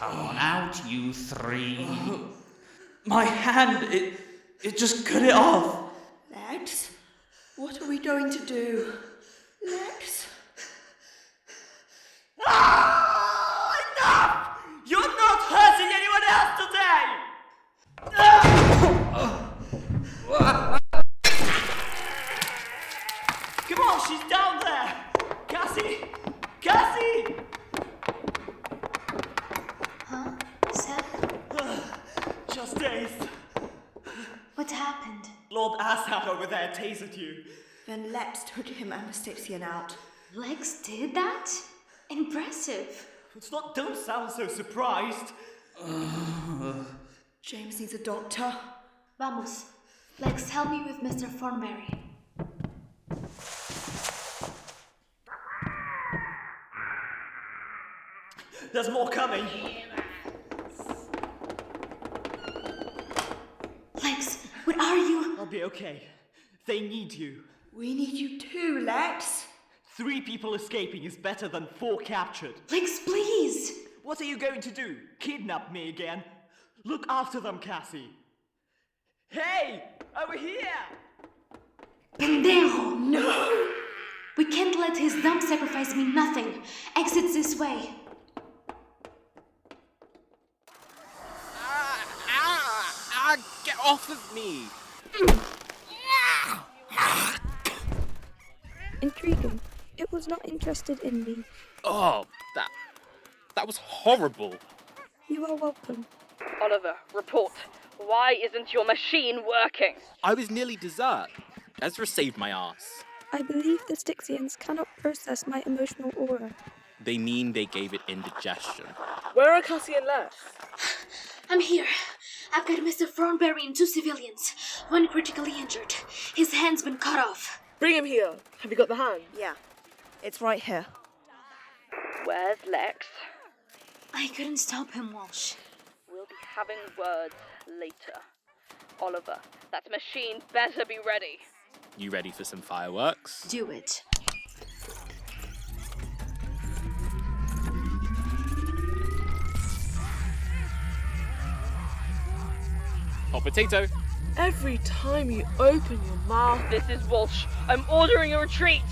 Come on out, you three. My hand, it just cut it off. Lex, what are we going to do? Lex? Enough! You're not hurting anyone else today! Come on, she's down there! Cassie! Cassie! Huh? Seth? Just dazed. What happened? Lord Asshat over there tasered you. Then Lex took him and the Styxian out. Lex did that? Impressive. Don't sound so surprised. James needs a doctor. Vamos. Lex, help me with Mr. Thornberry. There's more coming. Lex, where are you? I'll be okay. They need you. We need you too, Lex. 3 people escaping is better than 4 captured. Lex, please! What are you going to do? Kidnap me again? Look after them, Cassie. Hey! Over here! Pendejo! No! We can't let his dumb sacrifice mean nothing. Exits this way. Get off of me! Intriguing. It was not interested in me. Oh, that was horrible. You are welcome. Oliver, report. Why isn't your machine working? I was nearly dessert. Ezra saved my ass. I believe the Styxians cannot process my emotional aura. They mean they gave it indigestion. Where are Cassie and Les? I'm here. I've got Mr. Thornberry and 2 civilians. One critically injured. His hand's been cut off. Bring him here. Have you got the hand? Yeah, it's right here. Where's Lex? I couldn't stop him, Walsh. We'll be having words later. Oliver, that machine better be ready. You ready for some fireworks? Do it. Hot potato. Every time you open your mouth... This is Walsh. I'm ordering a retreat.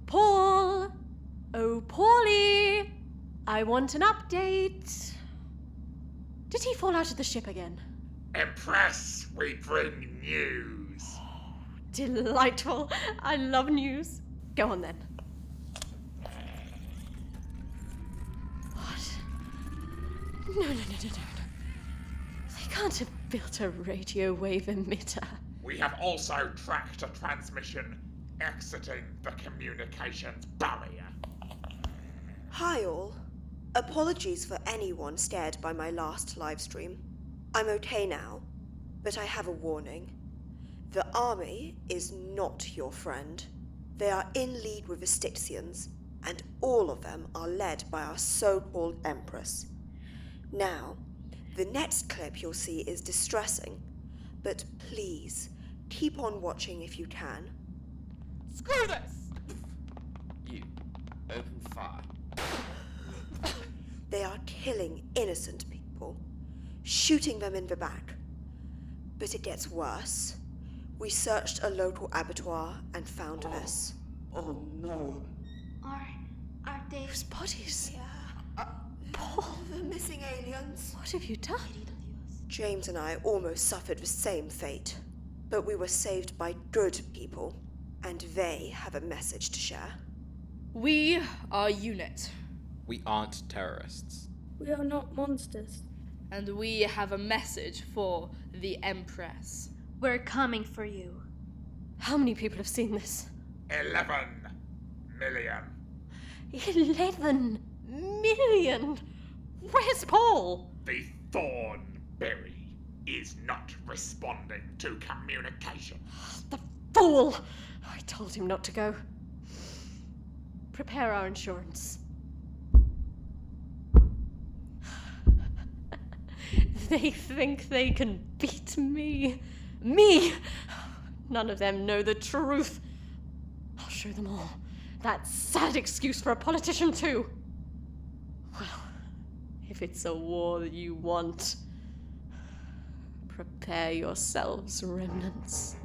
Paul! Oh, Paulie! I want an update. Did he fall out of the ship again? Empress, we bring news. Delightful. I love news. Go on then. What? No. They can't have built a radio wave emitter. We have also tracked a transmission exiting the communications barrier. Hi all. Apologies for anyone scared by my last livestream. I'm okay now, but I have a warning. The army is not your friend. They are in league with the Styxians, and all of them are led by our so-called Empress. Now, the next clip you'll see is distressing, but please, keep on watching if you can. Screw this! You, open fire. They are killing innocent people, shooting them in the back. But it gets worse. We searched a local abattoir and found this. Oh no. Are they... Whose bodies? Yeah. Paul, The missing aliens. what have you done? James and I almost suffered the same fate, but we were saved by good people, and they have a message to share. We are UNIT, We aren't terrorists. We are not monsters. and we have a message for the Empress. We're coming for you. How many people have seen this? 11 million. 11 million! Where's Paul? The Thornberry is not responding to communication. The fool! I told him not to go. Prepare our insurance. They think they can beat me. Me! None of them know the truth. show them all. That sad excuse for a politician, too. Well, if it's a war that you want, prepare yourselves, remnants.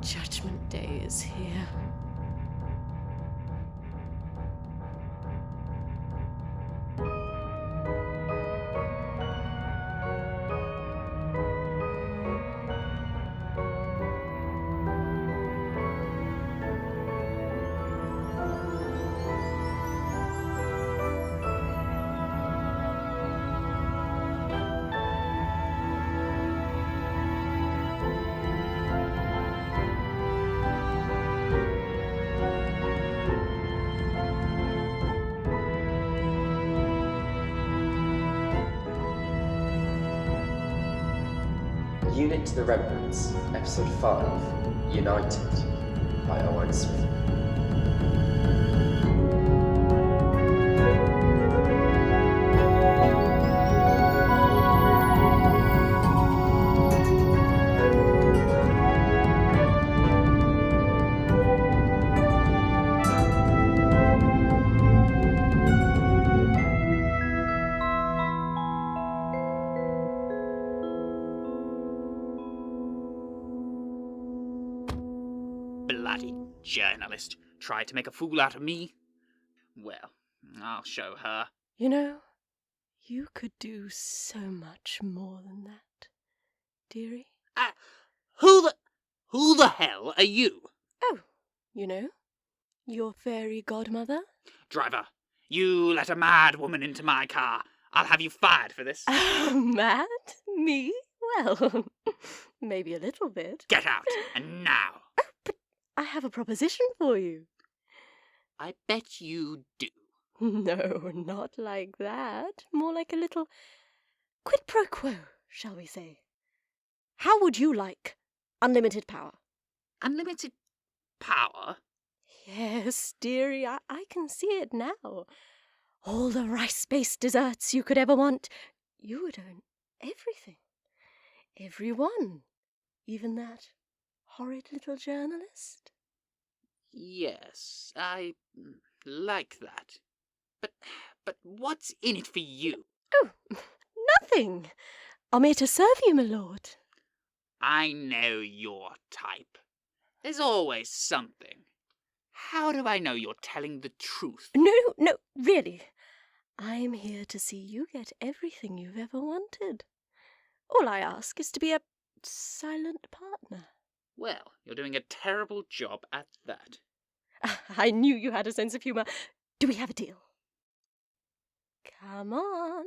Judgment Day is here. Unit to the Remnants, Episode 5, United, by Owen Smith. Bloody journalist tried to make a fool out of me. Well, I'll show her. You know, you could do so much more than that, dearie. Who the hell are you? Oh, you know, your fairy godmother. Driver, you let a mad woman into my car. I'll have you fired for this. Mad? Me? Well, maybe a little bit. Get out, and now. Oh, but I have a proposition for you. I bet you do. No, not like that. More like a little quid pro quo, shall we say. How would you like unlimited power? Unlimited power? Yes, dearie, I can see it now. All the rice-based desserts you could ever want. You would own everything. Everyone. Even that horrid little journalist. Yes, I like that. But what's in it for you? Oh, nothing. I'm here to serve you, my lord. I know your type. There's always something. How do I know you're telling the truth? No, really. I'm here to see you get everything you've ever wanted. All I ask is to be a silent partner. Well, you're doing a terrible job at that. I knew you had a sense of humour. Do we have a deal? Come on.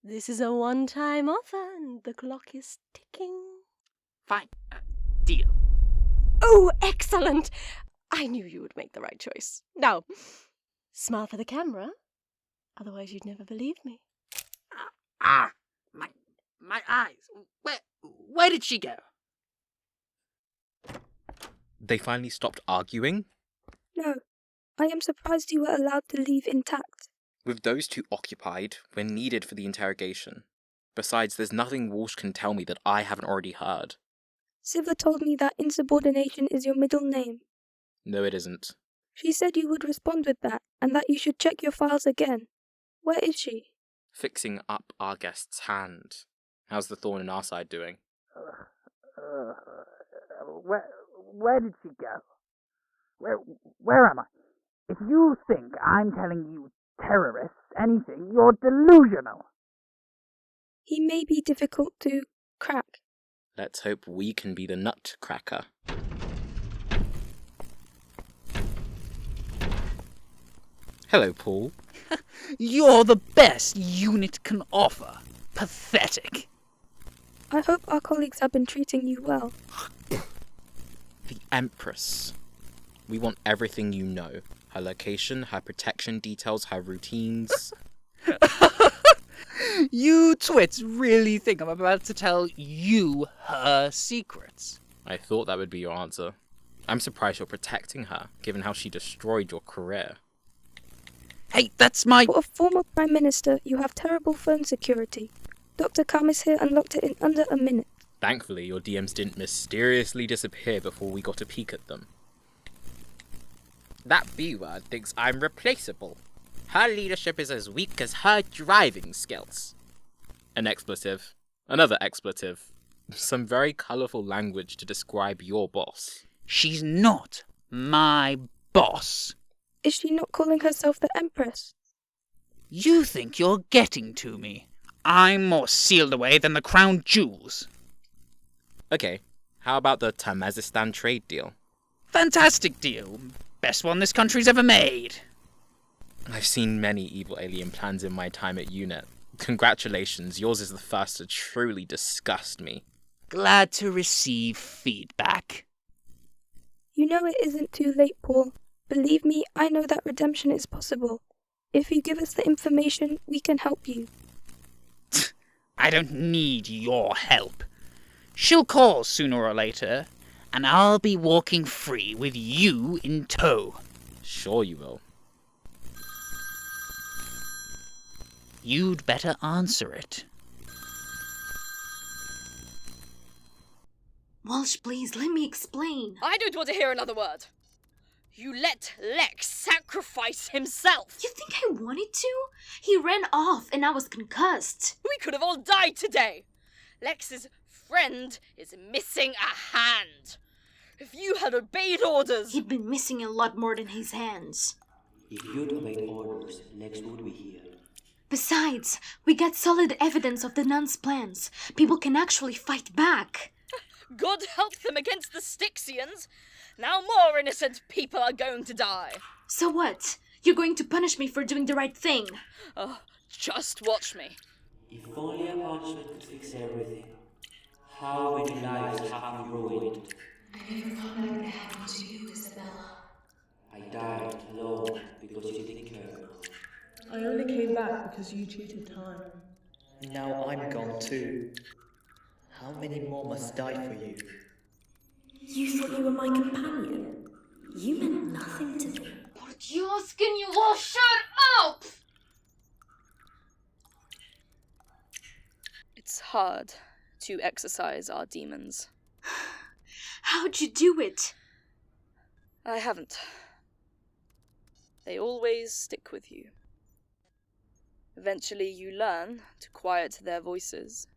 This is a one-time offer and the clock is ticking. Fine. Deal. Oh, excellent! I knew you would make the right choice. Now, smile for the camera. Otherwise you'd never believe me. My eyes. Where did she go? They finally stopped arguing? No, I am surprised you were allowed to leave intact. With those two occupied, we're needed for the interrogation. Besides, there's nothing Walsh can tell me that I haven't already heard. Siva told me that insubordination is your middle name. No, it isn't. She said you would respond with that, and that you should check your files again. Where is she? Fixing up our guest's hand. How's the thorn in our side doing? Where did she go? Where am I? If you think I'm telling you terrorists anything, you're delusional. He may be difficult to crack. Let's hope we can be the nutcracker. Hello, Paul. You're the best unit can offer. Pathetic. I hope our colleagues have been treating you well. The Empress. We want everything you know. Her location, her protection details, her routines. You twits really think I'm about to tell you her secrets? I thought that would be your answer. I'm surprised you're protecting her, given how she destroyed your career. Hey, that's my... For a former Prime Minister, you have terrible phone security. Dr. Kamis here unlocked it in under a minute. Thankfully, your DMs didn't mysteriously disappear before we got a peek at them. That B-word thinks I'm replaceable. Her leadership is as weak as her driving skills. An expletive. Another expletive. Some very colourful language to describe your boss. She's not my boss. Is she not calling herself the Empress? You think you're getting to me. I'm more sealed away than the crown jewels. Okay, how about the Tamazistan trade deal? Fantastic deal. Best one this country's ever made. I've seen many evil alien plans in my time at UNIT. Congratulations, yours is the first to truly disgust me. Glad to receive feedback. You know it isn't too late, Paul. Believe me, I know that redemption is possible. If you give us the information, we can help you. I don't need your help. She'll call sooner or later, and I'll be walking free with you in tow. Sure you will. You'd better answer it. Walsh, please, let me explain. I don't want to hear another word. You let Lex sacrifice himself. You think I wanted to? He ran off and I was concussed. We could have all died today. Lex's friend is missing a hand. If you had obeyed orders... He'd been missing a lot more than his hands. If you'd obeyed orders, Lex would be here. Besides, we got solid evidence of the nuns' plans. People can actually fight back. God help them against the Styxians. Now more innocent people are going to die. So what? You're going to punish me for doing the right thing? Oh, just watch me. If only a punishment could fix everything. How many lives have you ruined? I never thought that would happen to you, Isabella. I died alone because you didn't care. I only came back because you cheated time. Now I'm gone too. How many more must die for you? You thought you were my companion? You meant nothing to me. Por Dios, can you all shut up? It's hard to exorcise our demons. How'd you do it? I haven't. They always stick with you. Eventually you learn to quiet their voices.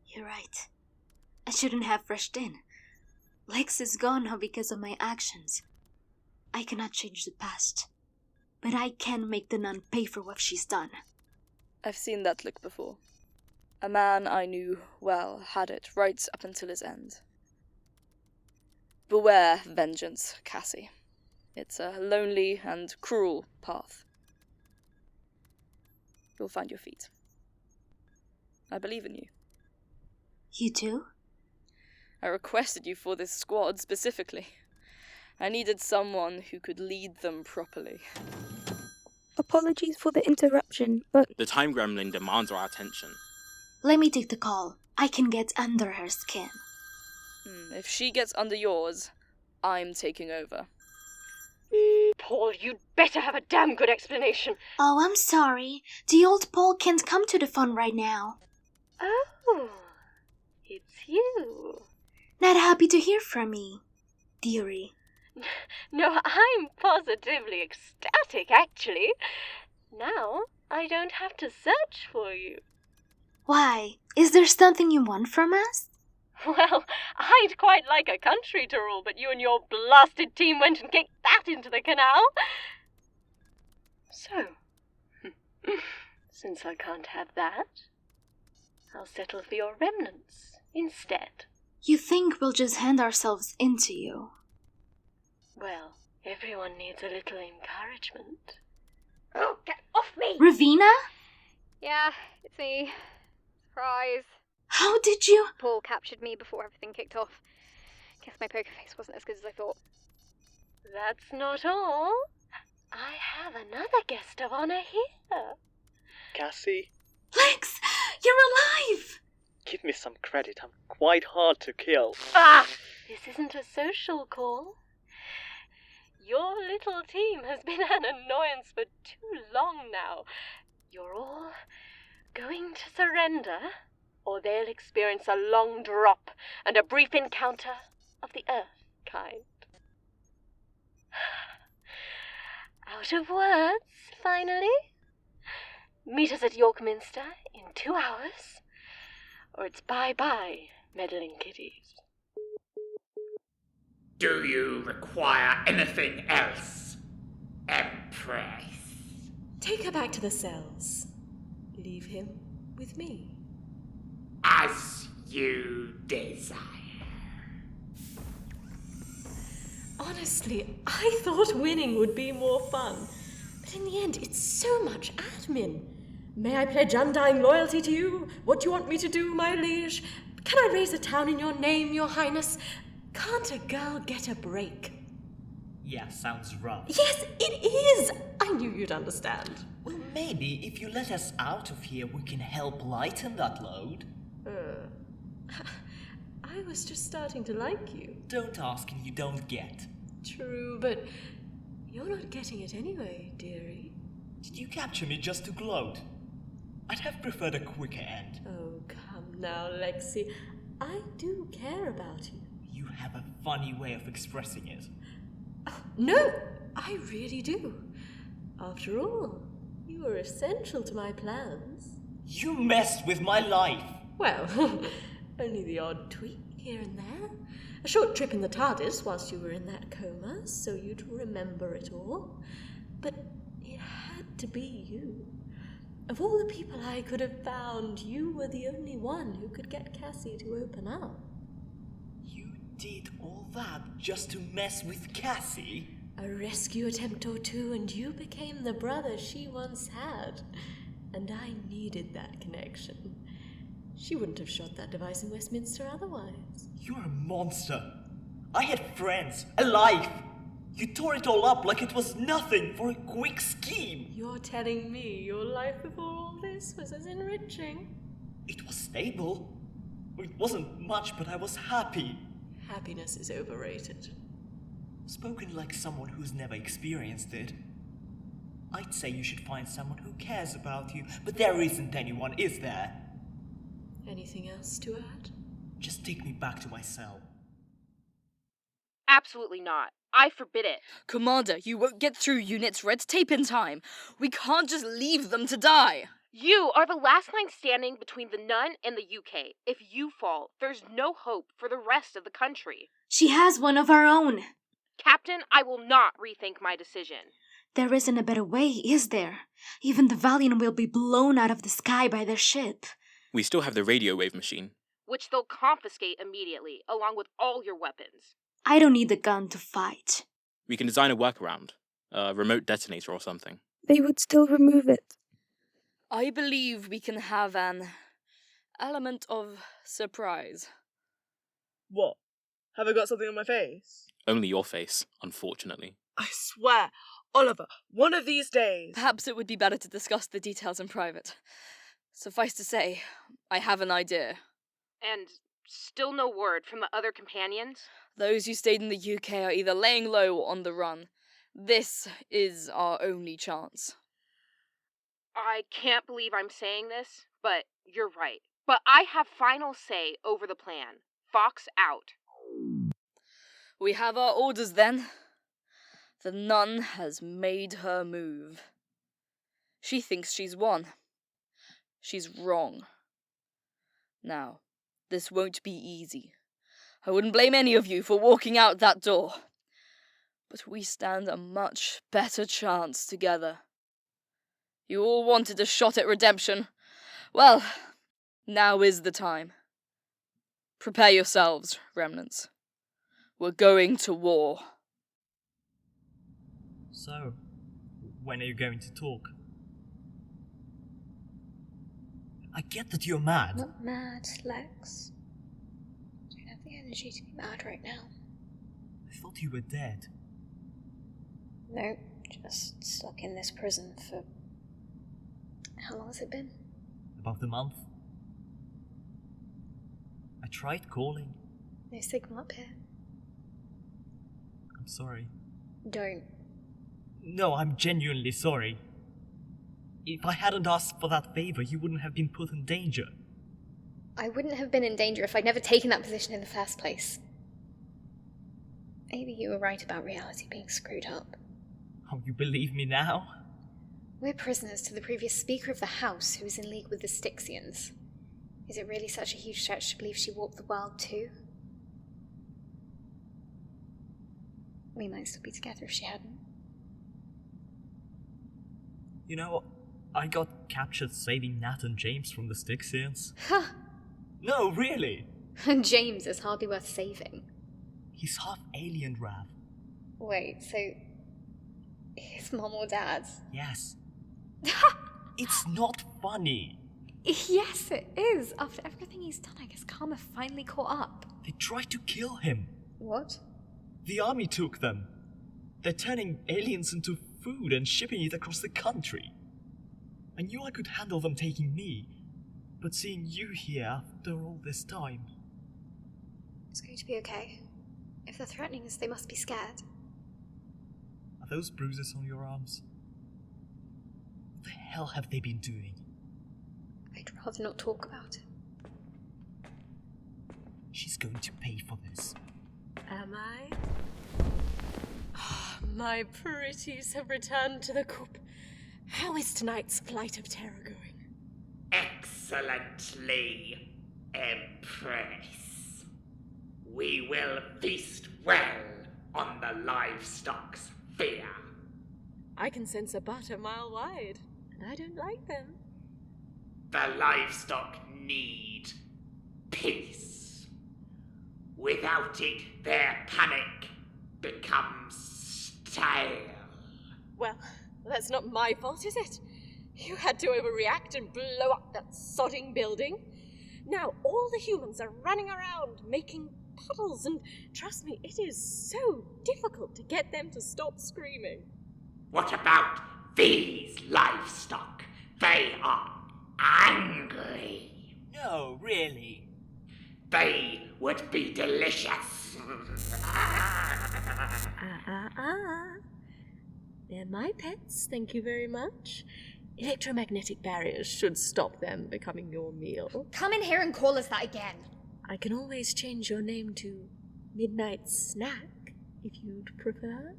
You're right. I shouldn't have rushed in. Lex is gone now because of my actions. I cannot change the past, but I can make the nun pay for what she's done. I've seen that look before. A man I knew well had it right up until his end. Beware vengeance, Cassie. It's a lonely and cruel path. You'll find your feet. I believe in you. You do? I requested you for this squad specifically. I needed someone who could lead them properly. Apologies for the interruption, but... The time gremlin demands our attention. Let me take the call. I can get under her skin. If she gets under yours, I'm taking over. Paul, you'd better have a damn good explanation. Oh, I'm sorry. The old Paul can't come to the phone right now. Oh, it's you. Not happy to hear from me, dearie. No, I'm positively ecstatic, actually. Now, I don't have to search for you. Why? Is there something you want from us? Well, I'd quite like a country to rule, but you and your blasted team went and kicked that into the canal. So, since I can't have that, I'll settle for your remnants instead. You think we'll just hand ourselves into you? Well, everyone needs a little encouragement. Oh, get off me! Ravina? Yeah, it's me. Surprise. How did you? Paul captured me before everything kicked off. Guess my poker face wasn't as good as I thought. That's not all. I have another guest of honor here. Cassie? Lex, you're alive! Give me some credit, I'm quite hard to kill. Ah! This isn't a social call. Your little team has been an annoyance for too long now. You're all going to surrender, or they'll experience a long drop and a brief encounter of the Earth kind. Out of words, finally? Meet us at York Minster in 2 hours, or it's bye-bye, meddling kitties. Do you require anything else, Empress? Take her back to the cells. Leave him with me. As you desire. Honestly, I thought winning would be more fun. But in the end, it's so much admin. May I pledge undying loyalty to you? What do you want me to do, my liege? Can I raise a town in your name, your highness? Can't a girl get a break? Yeah, sounds rough. Yes, it is! I knew you'd understand. Well, maybe if you let us out of here, we can help lighten that load. I was just starting to like you. Don't ask and you don't get. True, but you're not getting it anyway, dearie. Did you capture me just to gloat? I'd have preferred a quicker end. Oh, come now, Lexi. I do care about you. You have a funny way of expressing it. No, I really do. After all, you are essential to my plans. You messed with my life. Well, only the odd tweak here and there. A short trip in the TARDIS whilst you were in that coma, so you'd remember it all. But it had to be you. Of all the people I could have found, you were the only one who could get Cassie to open up. You did all that just to mess with Cassie? A rescue attempt or two, and you became the brother she once had. And I needed that connection. She wouldn't have shot that device in Westminster otherwise. You're a monster. I had friends, a life. You tore it all up like it was nothing for a quick scheme. You're telling me your life before all this was as enriching? It was stable. It wasn't much, but I was happy. Happiness is overrated. Spoken like someone who's never experienced it. I'd say you should find someone who cares about you, but there isn't anyone, is there? Anything else to add? Just take me back to my cell. Absolutely not. I forbid it. Commander, you won't get through Unit's red tape in time. We can't just leave them to die. You are the last line standing between the Nun and the UK. If you fall, there's no hope for the rest of the country. She has one of our own. Captain, I will not rethink my decision. There isn't a better way, is there? Even the Valiant will be blown out of the sky by their ship. We still have the radio wave machine. Which they'll confiscate immediately, along with all your weapons. I don't need the gun to fight. We can design a workaround. A remote detonator or something. They would still remove it. I believe we can have an element of surprise. What? Have I got something on my face? Only your face, unfortunately. I swear, Oliver, one of these days. Perhaps it would be better to discuss the details in private. Suffice to say, I have an idea. And still no word from the other companions? Those who stayed in the UK are either laying low or on the run. This is our only chance. I can't believe I'm saying this, but you're right. But I have final say over the plan. Fox out. We have our orders then. The Nun has made her move. She thinks she's won. She's wrong. Now, this won't be easy. I wouldn't blame any of you for walking out that door. But we stand a much better chance together. You all wanted a shot at redemption. Well, now is the time. Prepare yourselves, Remnants. We're going to war. So, when are you going to talk? I get that you're mad. Not mad, Lex. I don't have the energy to be mad right now. I thought you were dead. No, just stuck in this prison for... How long has it been? About a month. I tried calling. No signal up here. I'm sorry. Don't. No, I'm genuinely sorry. If I hadn't asked for that favor, you wouldn't have been put in danger. I wouldn't have been in danger if I'd never taken that position in the first place. Maybe you were right about reality being screwed up. Oh, you believe me now? We're prisoners to the previous Speaker of the House, who is in league with the Styxians. Is it really such a huge stretch to believe she walked the world too? We might still be together if she hadn't. You know, I got captured saving Nat and James from the Styxians. Huh! No, really! James is hardly worth saving. He's half alien, Rav. Wait, so... his mom or dad's? Yes. It's not funny. Yes, it is. After everything he's done, I guess Karma finally caught up. They tried to kill him. What? The army took them. They're turning aliens into food and shipping it across the country. I knew I could handle them taking me, but seeing you here after all this time... It's going to be okay. If they're threatening us, they must be scared. Are those bruises on your arms? What the hell have they been doing? I'd rather not talk about it. She's going to pay for this. Am I? My pretties have returned to the coop. How is tonight's flight of terror going? Excellently, Empress. We will feast well on the livestock's fear. I can sense a butt a mile wide, and I don't like them. The livestock need peace. Without it, their panic becomes stale. Well, that's not my fault, is it? You had to overreact and blow up that sodding building. Now all the humans are running around making puddles, and trust me, it is so difficult to get them to stop screaming. What about these livestock? They are angry. No, really. They would be delicious. They're my pets, thank you very much. Electromagnetic barriers should stop them becoming your meal. Come in here and call us that again. I can always change your name to Midnight Snack, if you'd prefer.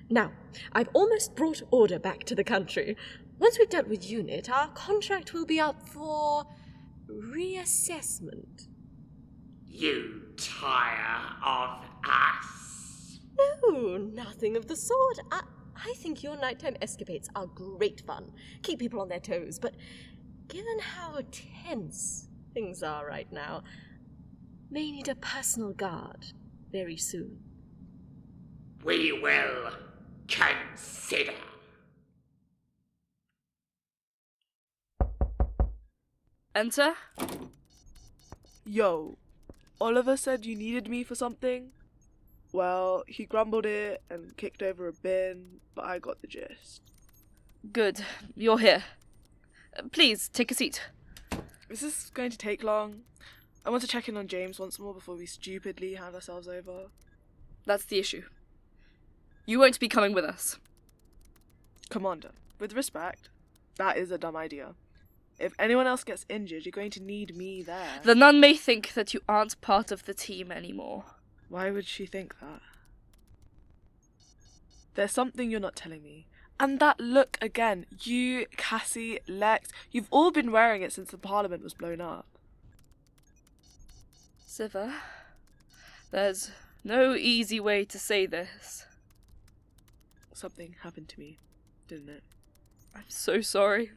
Now, I've almost brought order back to the country. Once we've dealt with UNIT, our contract will be up for reassessment. You tire of us? No, nothing of the sort. I think your nighttime escapades are great fun. Keep people on their toes, but given how tense things are right now, may need a personal guard very soon. We will consider. Enter. Yo, Oliver said you needed me for something? Well, he grumbled it and kicked over a bin, but I got the gist. Good, you're here. Please, take a seat. Is this going to take long? I want to check in on James once more before we stupidly hand ourselves over. That's the issue. You won't be coming with us. Commander, with respect, that is a dumb idea. If anyone else gets injured, you're going to need me there. The nun may think that you aren't part of the team anymore. Why would she think that? There's something you're not telling me. And that look again. You, Cassie, Lex, you've all been wearing it since the Parliament was blown up. Siva, there's no easy way to say this. Something happened to me, didn't it? I'm so sorry.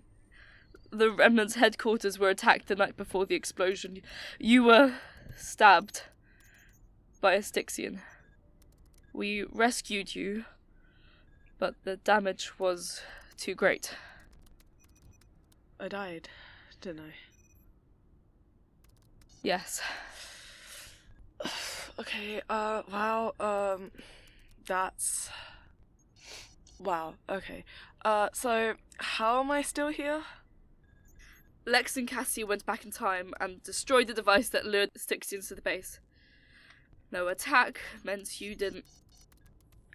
The Remnants' headquarters were attacked the night before the explosion. You were stabbed by a Styxian. We rescued you, but the damage was too great. I died, didn't I? Yes. Okay, wow, that's... Wow, okay. So, how am I still here? Lex and Cassie went back in time and destroyed the device that lured the Styxians to the base. No attack meant you didn't.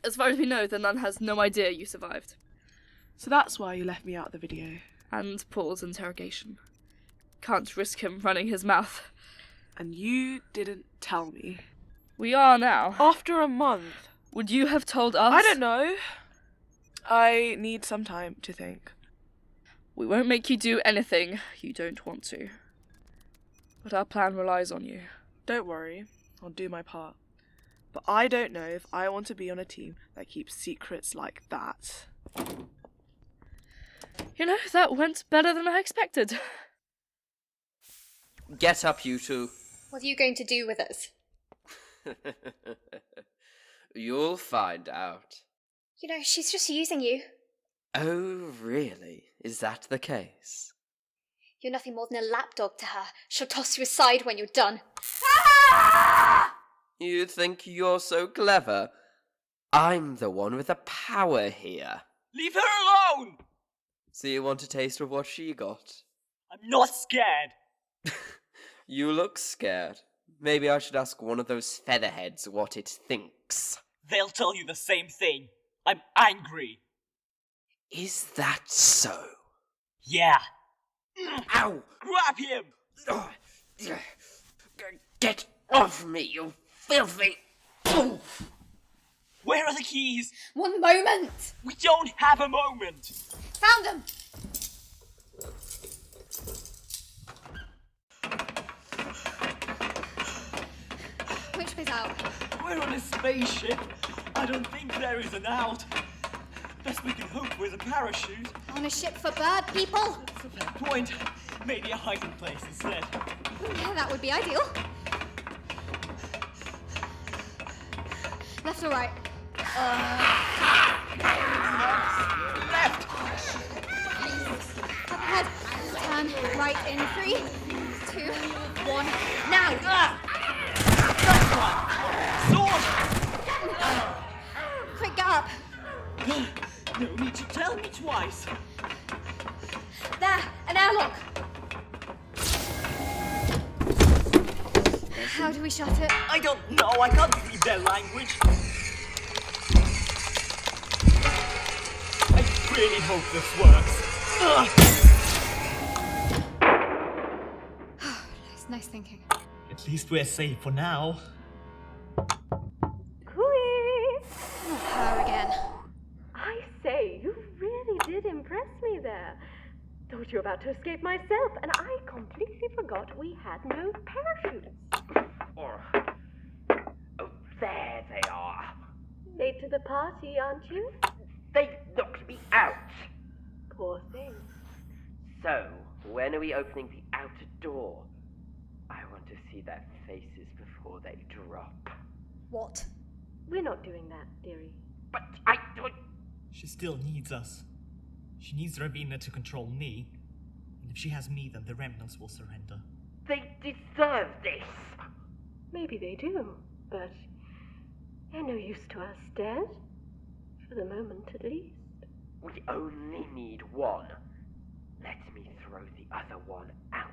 As far as we know, the nun has no idea you survived. So that's why you left me out of the video. And Paul's interrogation. Can't risk him running his mouth. And you didn't tell me. We are now. After a month. Would you have told us? I don't know. I need some time to think. We won't make you do anything you don't want to. But our plan relies on you. Don't worry, I'll do my part. But I don't know if I want to be on a team that keeps secrets like that. You know, that went better than I expected. Get up, you two. What are you going to do with us? You'll find out. You know, she's just using you. Oh, really? Is that the case? You're nothing more than a lapdog to her. She'll toss you aside when you're done. You think you're so clever? I'm the one with the power here. Leave her alone! So you want a taste of what she got? I'm not scared. You look scared. Maybe I should ask one of those featherheads what it thinks. They'll tell you the same thing. I'm angry. Is that so? Yeah. Ow! Grab him! Get off me, you filthy... Where are the keys? One moment! We don't have a moment! Found them! Which way's out? We're on a spaceship. I don't think there is an out. Best we can hope with a parachute. On a ship for bird people? That's a fair point. Maybe a hiding place instead. Yeah, that would be ideal. Left or right? Left! Up ahead. Turn right in 3, 2, 1, now! Sword! Quick, get up! No need to tell me twice. There, an airlock! How do we shut it? I don't know, I can't read their language. I really hope this works. Nice thinking. At least we're safe for now. Cooey! Her again. I say, you really did impress me there. Thought you were about to escape myself, and I completely forgot we had no parachutes. Oh, there they are. Late to the party, aren't you? They knocked me out. Poor thing. So, when are we opening the outer door? I want to see their faces before they drop. What? We're not doing that, dearie. But I don't... She still needs us. She needs Ravina to control me. And if she has me, then the Remnants will surrender. They deserve this. Maybe they do, but they're no use to us dead. For the moment, at least. We only need one. Let me throw the other one out.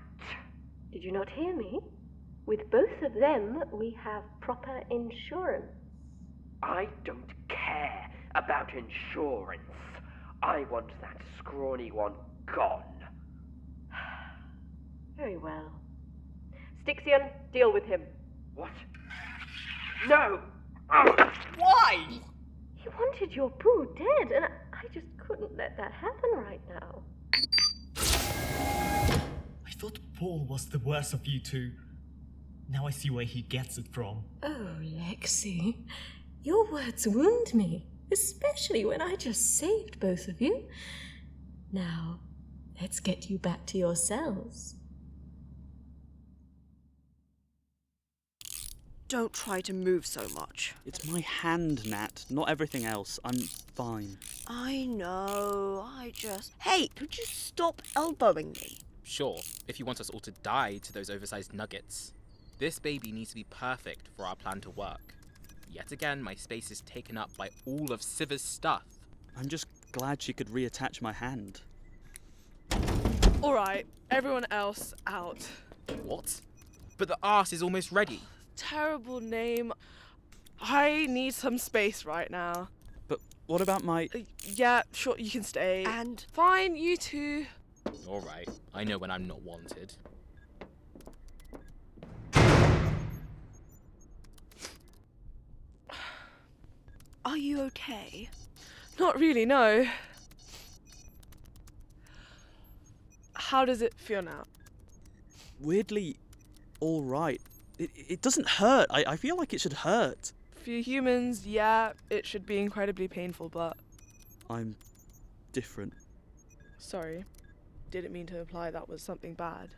Did you not hear me? With both of them, we have proper insurance. I don't care about insurance. I want that scrawny one gone. Very well. Styxian, deal with him. What? No! Why? He wanted your poo dead, and I just couldn't let that happen right now. I thought Paul was the worst of you two. Now I see where he gets it from. Oh, Lexi, your words wound me, especially when I just saved both of you. Now, let's get you back to your cells. Don't try to move so much. It's my hand, Nat, not everything else. I'm fine. I know, Hey, could you stop elbowing me? Sure, if you want us all to die to those oversized nuggets. This baby needs to be perfect for our plan to work. Yet again, my space is taken up by all of Siva's stuff. I'm just glad she could reattach my hand. Alright, everyone else out. What? But the arse is almost ready. Terrible name. I need some space right now. But what about my... Yeah, sure, you can stay. And? Fine, you two. Alright, I know when I'm not wanted. Are you okay? Not really, no. How does it feel now? Weirdly, alright. It doesn't hurt. I feel like it should hurt. For humans, yeah, it should be incredibly painful, but... I'm different. Sorry. Didn't mean to imply that was something bad.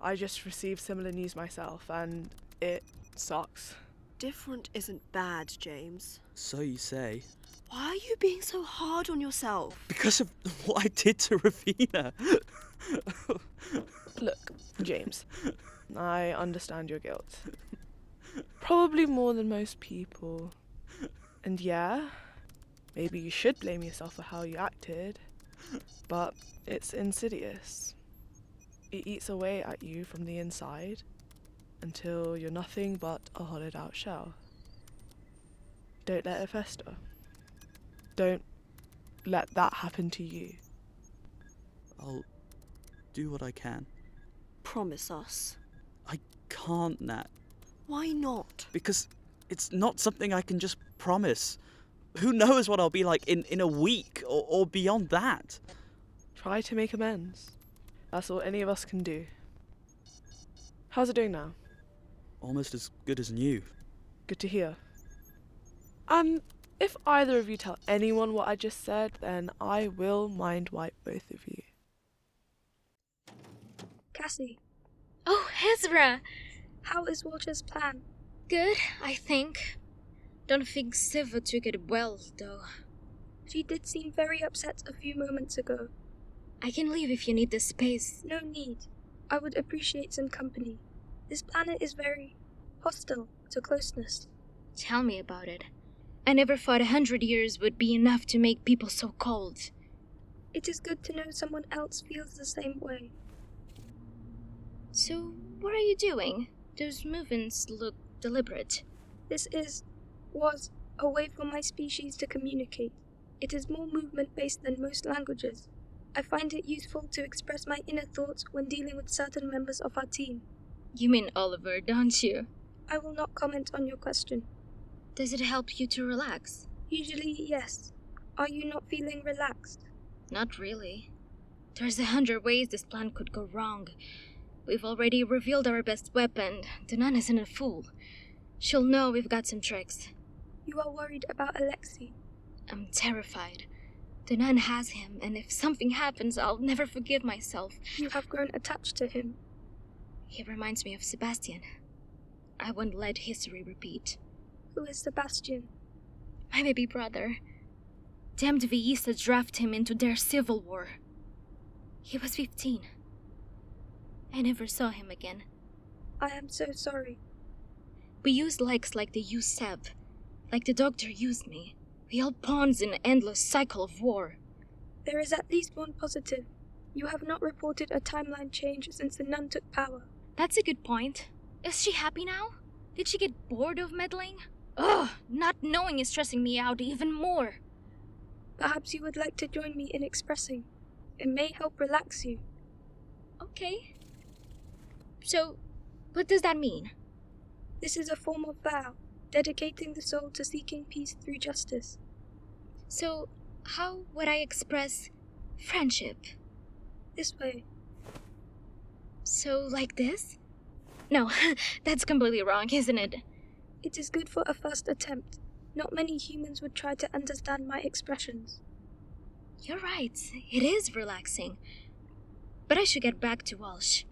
I just received similar news myself, and it sucks. Different isn't bad, James. So you say. Why are you being so hard on yourself? Because of what I did to Ravina. Look, James, I understand your guilt. Probably more than most people. And yeah, maybe you should blame yourself for how you acted, but it's insidious. It eats away at you from the inside until you're nothing but a hollowed out shell. Don't let it fester. Don't let that happen to you. I'll do what I can. Promise us. I can't, Nat. Why not? Because it's not something I can just promise. Who knows what I'll be like in a week or beyond that? Try to make amends. That's all any of us can do. How's it doing now? Almost as good as new. Good to hear. If either of you tell anyone what I just said, then I will mind wipe both of you. Cassie. Oh, Ezra! How is Walter's plan? Good, I think. Don't think Siva took it well, though. She did seem very upset a few moments ago. I can leave if you need the space. No need. I would appreciate some company. This planet is very hostile to closeness. Tell me about it. I never thought 100 years would be enough to make people so cold. It is good to know someone else feels the same way. So, what are you doing? Those movements look deliberate. This was a way for my species to communicate. It is more movement-based than most languages. I find it useful to express my inner thoughts when dealing with certain members of our team. You mean Oliver, don't you? I will not comment on your question. Does it help you to relax? Usually, yes. Are you not feeling relaxed? Not really. There's 100 ways this plan could go wrong. We've already revealed our best weapon. Danan isn't a fool. She'll know we've got some tricks. You are worried about Alexei. I'm terrified. Danan has him, and if something happens, I'll never forgive myself. You have grown attached to him. He reminds me of Sebastian. I won't let history repeat. Who is Sebastian? My baby brother. Damned Vista drafted him into their civil war. He was 15. I never saw him again. I am so sorry. We used Lex like they used Seb. Like the doctor used me. We all pawns in an endless cycle of war. There is at least one positive. You have not reported a timeline change since the nun took power. That's a good point. Is she happy now? Did she get bored of meddling? Ugh, not knowing is stressing me out even more. Perhaps you would like to join me in expressing. It may help relax you. Okay. So, what does that mean? This is a form of vow, dedicating the soul to seeking peace through justice. So, how would I express friendship? This way. So, like this? No, that's completely wrong, isn't it? It is good for a first attempt. Not many humans would try to understand my expressions. You're right, it is relaxing. But I should get back to Walsh.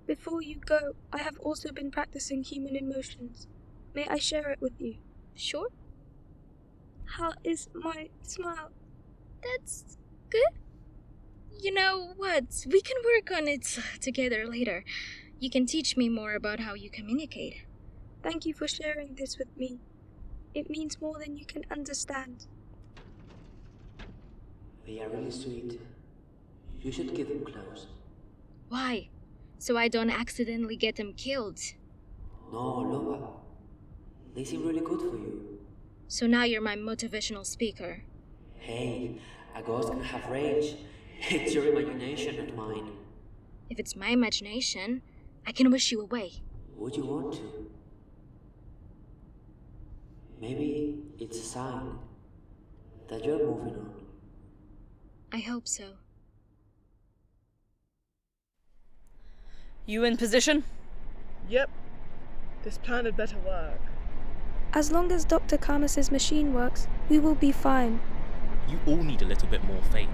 Before you go, I have also been practicing human emotions. May I share it with you? Sure. How is my smile? That's good. You know what? We can work on it together later. You can teach me more about how you communicate. Thank you for sharing this with me. It means more than you can understand. They are really sweet. You should keep them close. Why? So I don't accidentally get them killed. No, Loba. They seem really good for you. So now you're my motivational speaker. Hey, a ghost can have rage. It's your imagination, not mine. If it's my imagination, I can wish you away. Would you want to? Maybe it's a sign that you're moving on. I hope so. You in position? Yep. This plan had better work. As long as Dr. Camus's machine works, we will be fine. You all need a little bit more faith.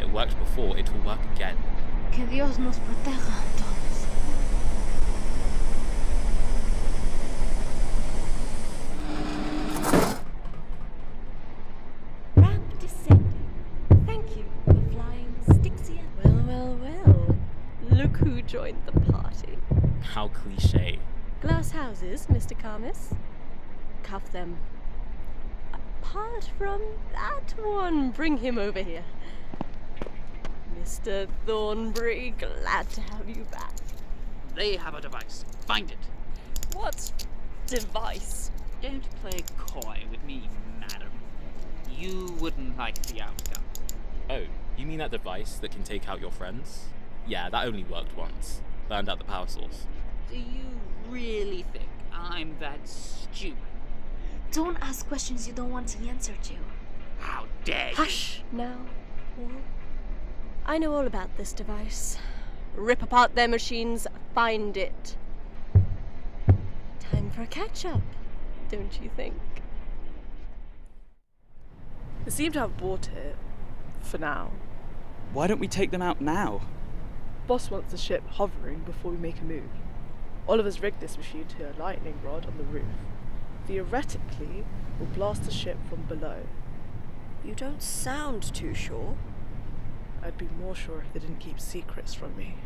It worked before, it will work again. Que Dios nos proteja, entonces. Ramp descending. Thank you for flying Styxian. Well, well, well. Look who joined the party. How cliché. Glass houses, Mr. Camus. Cuff them. Apart from that one, bring him over here. Mr. Thornbury, glad to have you back. They have a device. Find it. What device? Don't play coy with me, madam. You wouldn't like the outcome. Oh, you mean that device that can take out your friends? Yeah, that only worked once. Burned out the power source. Do you really think I'm that stupid? Don't ask questions you don't want the answer to. How dare you? Hush now, Paul. I know all about this device. Rip apart their machines, find it. Time for a catch-up, don't you think? They seem to have bought it. For now. Why don't we take them out now? Boss wants the ship hovering before we make a move. Oliver's rigged this machine to a lightning rod on the roof. Theoretically, we'll blast the ship from below. You don't sound too sure. I'd be more sure if they didn't keep secrets from me.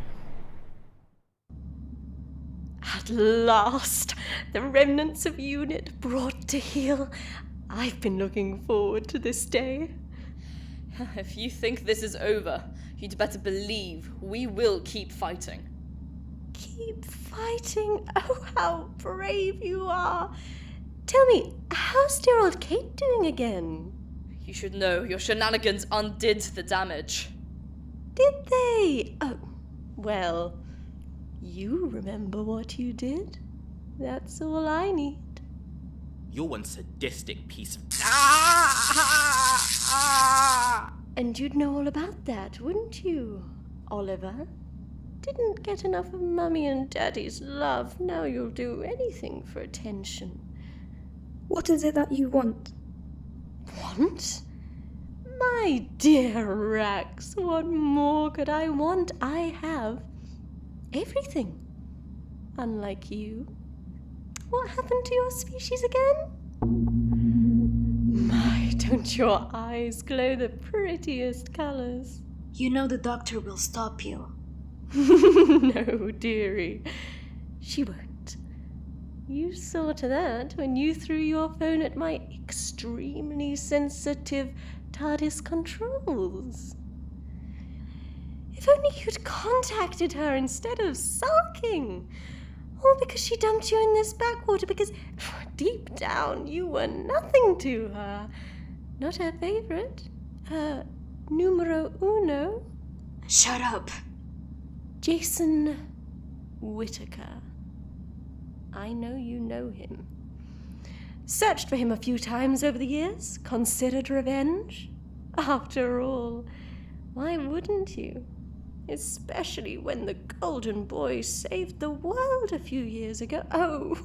At last, the remnants of Unit brought to heel. I've been looking forward to this day. If you think this is over, you'd better believe we will keep fighting. Keep fighting? Oh, how brave you are. Tell me, how's dear old Kate doing again? You should know your shenanigans undid the damage. Did they? Oh, well, you remember what you did. That's all I need. You're one sadistic piece of... And you'd know all about that, wouldn't you, Oliver? Didn't get enough of Mummy and Daddy's love. Now you'll do anything for attention. What is it that you want? Want? My dear Rax, what more could I want? I have everything. Unlike you. What happened to your species again? My, don't your eyes glow the prettiest colours? You know the doctor will stop you. No, dearie. She won't. You saw to that when you threw your phone at my extremely sensitive TARDIS controls. If only you'd contacted her instead of sulking. All because she dumped you in this backwater, because deep down you were nothing to her. Not her favourite. Her numero uno. Shut up. Jason Whittaker. I know you know him. Searched for him a few times over the years. Considered revenge. After all, why wouldn't you? Especially when the Golden Boy saved the world a few years ago. Oh,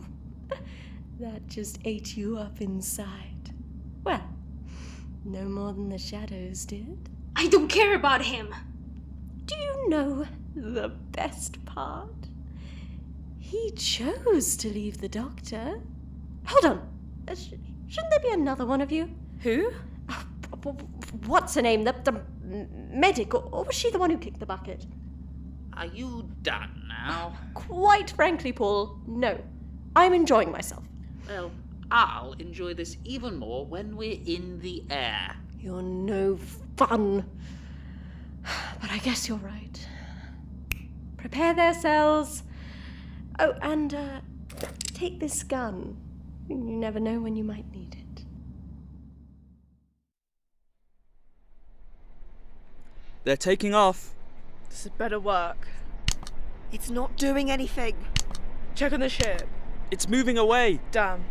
that just ate you up inside. Well, no more than the shadows did. I don't care about him. Do you know the best part? He chose to leave the doctor. Hold on. Shouldn't there be another one of you? Who? What's her name? The medic, or was she the one who kicked the bucket? Are you done now? Quite frankly, Paul, no. I'm enjoying myself. Well, I'll enjoy this even more when we're in the air. You're no fun. But I guess you're right. Prepare their cells. Oh, and take this gun. You never know when you might need it. They're taking off. This had better work. It's not doing anything. Check on the ship. It's moving away. Damn.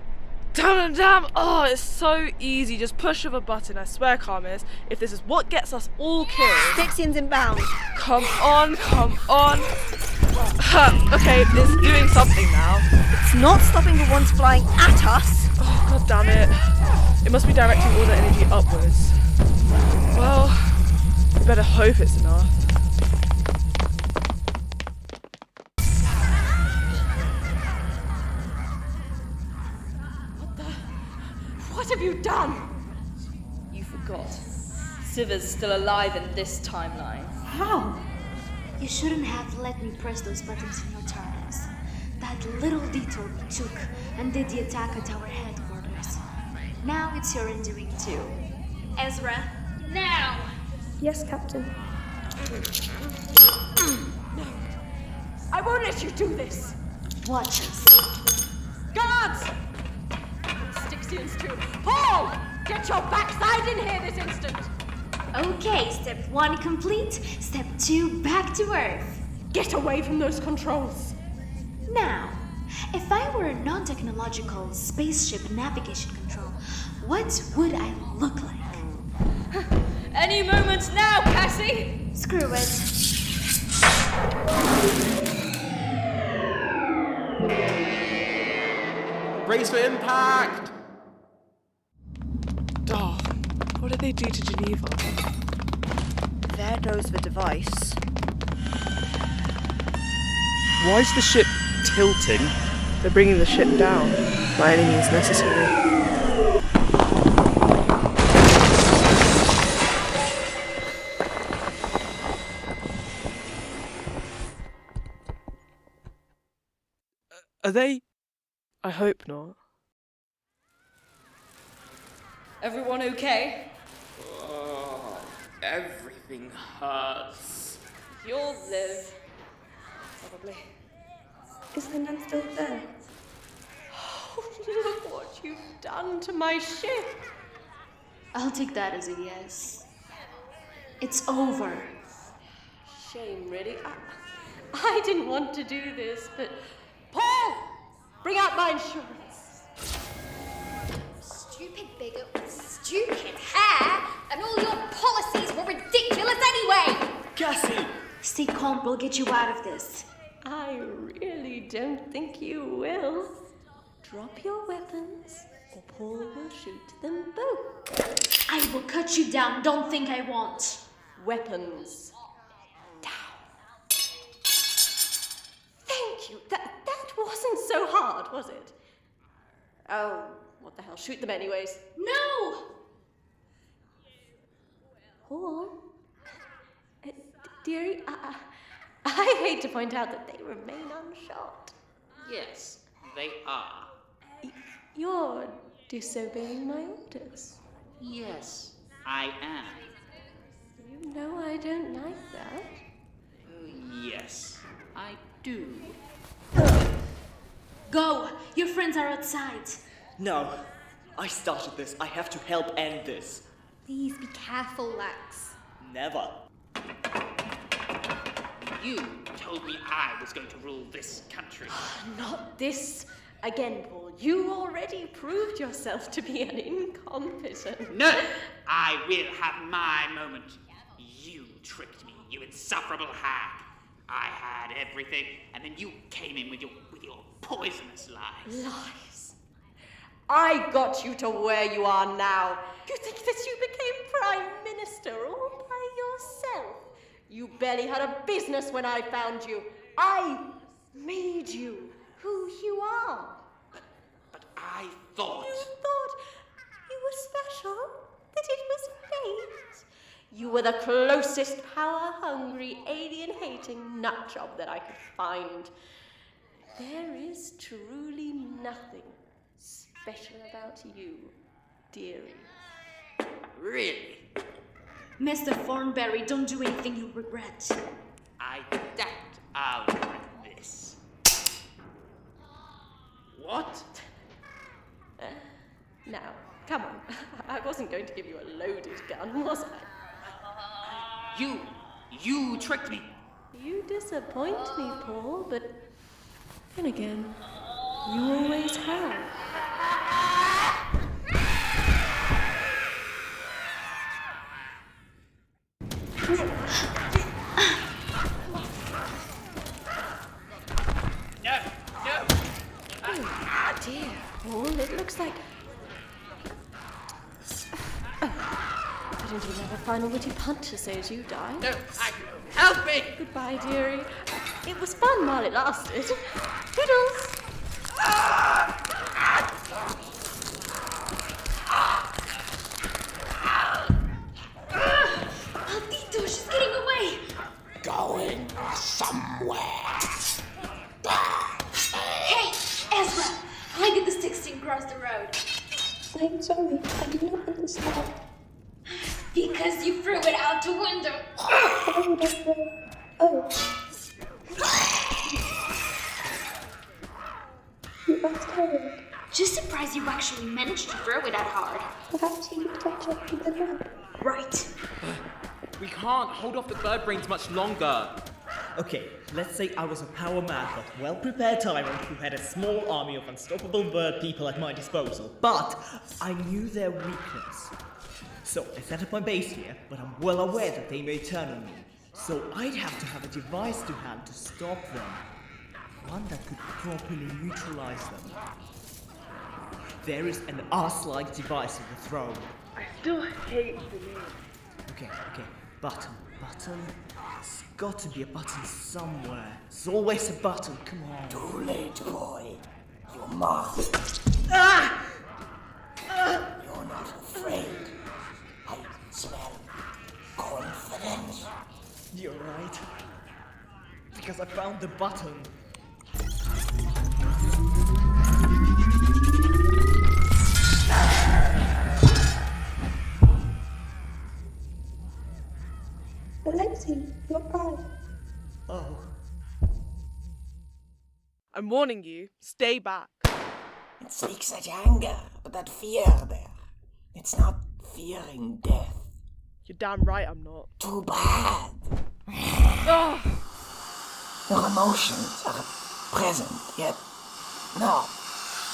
Damn! Oh, it's so easy. Just push of a button. I swear, Carmis, if this is what gets us all killed. Styxians inbound. Come on. Okay, it's doing something now. It's not stopping the ones flying at us. Oh, god damn it. It must be directing all the energy upwards. Well, we better hope it's enough. What have you done? You forgot. Siva's still alive in this timeline. How? You shouldn't have let me press those buttons in your TARDIS. That little detour we took and did the attack at our headquarters. Now it's your undoing too. Ezra, now! Yes, Captain. No. I won't let you do this. Watch us. Guards! Styxians too. Paul! Get your backside in here this instant! Okay, step 1 complete. Step 2 back to Earth. Get away from those controls. Now, if I were a non-technological spaceship navigation control, what would I look like? Any moment now, Cassie! Screw it. Brace for impact! Oh, what did they do to Geneva? There goes the device. Why is the ship tilting? They're bringing the ship down, by any means necessary. Are they? I hope not. Everyone okay? Oh, everything hurts. You'll live. Probably. Is the nun still there? Oh, look what you've done to my ship. I'll take that as a yes. It's over. Shame, really. I didn't want to do this, but... Paul! Bring out my insurance. Stupid bigot with stupid hair, and all your policies were ridiculous anyway! Cassie! Stay calm, we'll get you out of this. I really don't think you will. Drop your weapons, or Paul will shoot them both. I will cut you down, don't think I won't. Weapons. Down. Thank you. That wasn't so hard, was it? Oh, what the hell. Shoot them anyways. No! Paul? Dearie, I hate to point out that they remain unshot. Yes, they are. You're disobeying my orders. Yes, I am. You know I don't like that. Yes, I do. Go! Your friends are outside. No, I started this. I have to help end this. Please be careful, Lex. Never. You told me I was going to rule this country. Not this again, Paul. You already proved yourself to be an incompetent. No! I will have my moment. You tricked me, you insufferable hag. I had everything, and then you came in with your poisonous lies. Lies. I got you to where you are now. You think that you became Prime Minister all by yourself? You barely had a business when I found you. I made you who you are. But I thought... You thought you were special? That it was fate? You were the closest power-hungry, alien-hating nutjob that I could find. There is truly nothing special about you, dearie. Really? Mr. Thornberry, don't do anything you'll regret. I doubt I'll regret this. What? Now, come on. I wasn't going to give you a loaded gun, was I? You tricked me. You disappoint me, Paul, but then again, you always have. And you never find a witty pun to say as you die. No, help me! Goodbye, dearie. It was fun while it lasted. Toodles! Maldito, she's getting away! Going somewhere. Hey, Ezra! Why did the Styxian cross the road? I'm sorry, I do not understand. Because you threw it out the window! Why would I throw? Oh. You are terrible. Just surprised you actually managed to throw it that hard. Perhaps you could catch up to the map. Right. We can't hold off the bird brains much longer. Okay, let's say I was a power mad but well-prepared tyrant who had a small army of unstoppable bird people at my disposal. But I knew their weakness. So I set up my base here, but I'm well aware that they may turn on me. So I'd have to have a device to hand to stop them. One that could properly neutralize them. There is an arse-like device in the throne. I still hate the name. Okay. Button. There's got to be a button somewhere. There's always a button, come on. Too late, boy. You must. Ah! You're not afraid. I smell confidence. You're right. Because I found the button. Alexei, your eye. Oh. I'm warning you, stay back. It speaks that anger, that fear there. It's not fearing death. You're damn right I'm not. Too bad. Your emotions are present, yet no.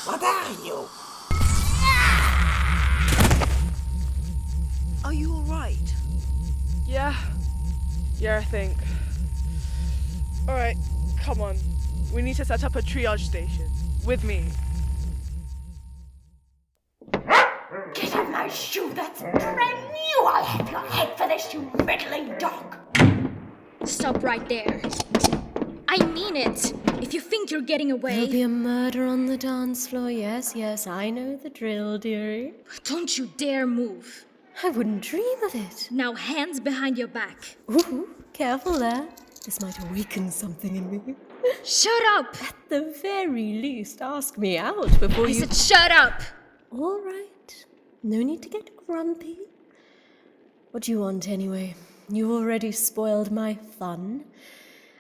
What are you? Are you alright? Yeah, I think. Alright, come on. We need to set up a triage station. With me. Get in my shoe, that's brand new! I'll have your head for this, you meddling dog! Stop right there. I mean it. If you think you're getting away... There'll be a murder on the dance floor, yes, I know the drill, dearie. Don't you dare move. I wouldn't dream of it. Now hands behind your back. Ooh, careful there. This might awaken something in me. Shut up! At the very least, ask me out before I you... said shut up! All right. No need to get grumpy. What do you want, anyway? You already spoiled my fun.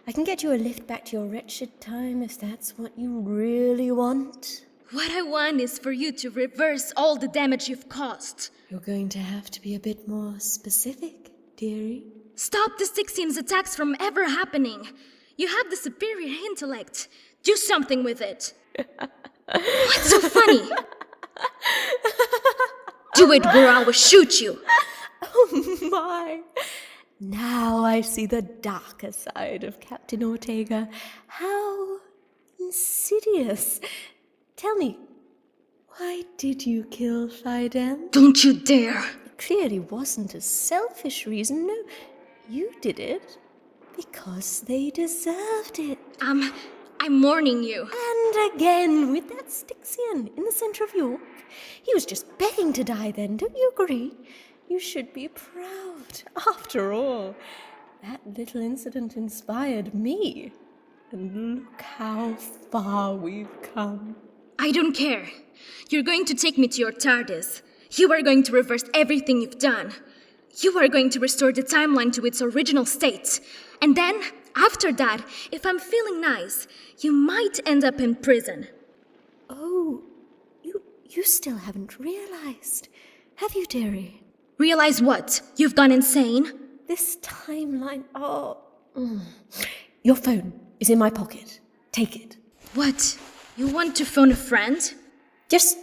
I can get you a lift back to your wretched time if that's what you really want. What I want is for you to reverse all the damage you've caused. You're going to have to be a bit more specific, dearie. Stop the Styxians' attacks from ever happening. You have the superior intellect. Do something with it. What's so funny? Do it, or I will shoot you. Oh my. Now I see the darker side of Captain Ortega. How insidious. Tell me, why did you kill Fidel? Don't you dare. It clearly wasn't a selfish reason. No, you did it because they deserved it. I'm warning you. And again with that Styxian in the centre of York. He was just begging to die then, don't you agree? You should be proud. After all, that little incident inspired me. And look how far we've come. I don't care. You're going to take me to your TARDIS. You are going to reverse everything you've done. You are going to restore the timeline to its original state. And then, after that, if I'm feeling nice, you might end up in prison. Oh, you still haven't realized, have you, dearie? Realize what? You've gone insane? This timeline, Your phone is in my pocket. Take it. What? You want to phone a friend? Just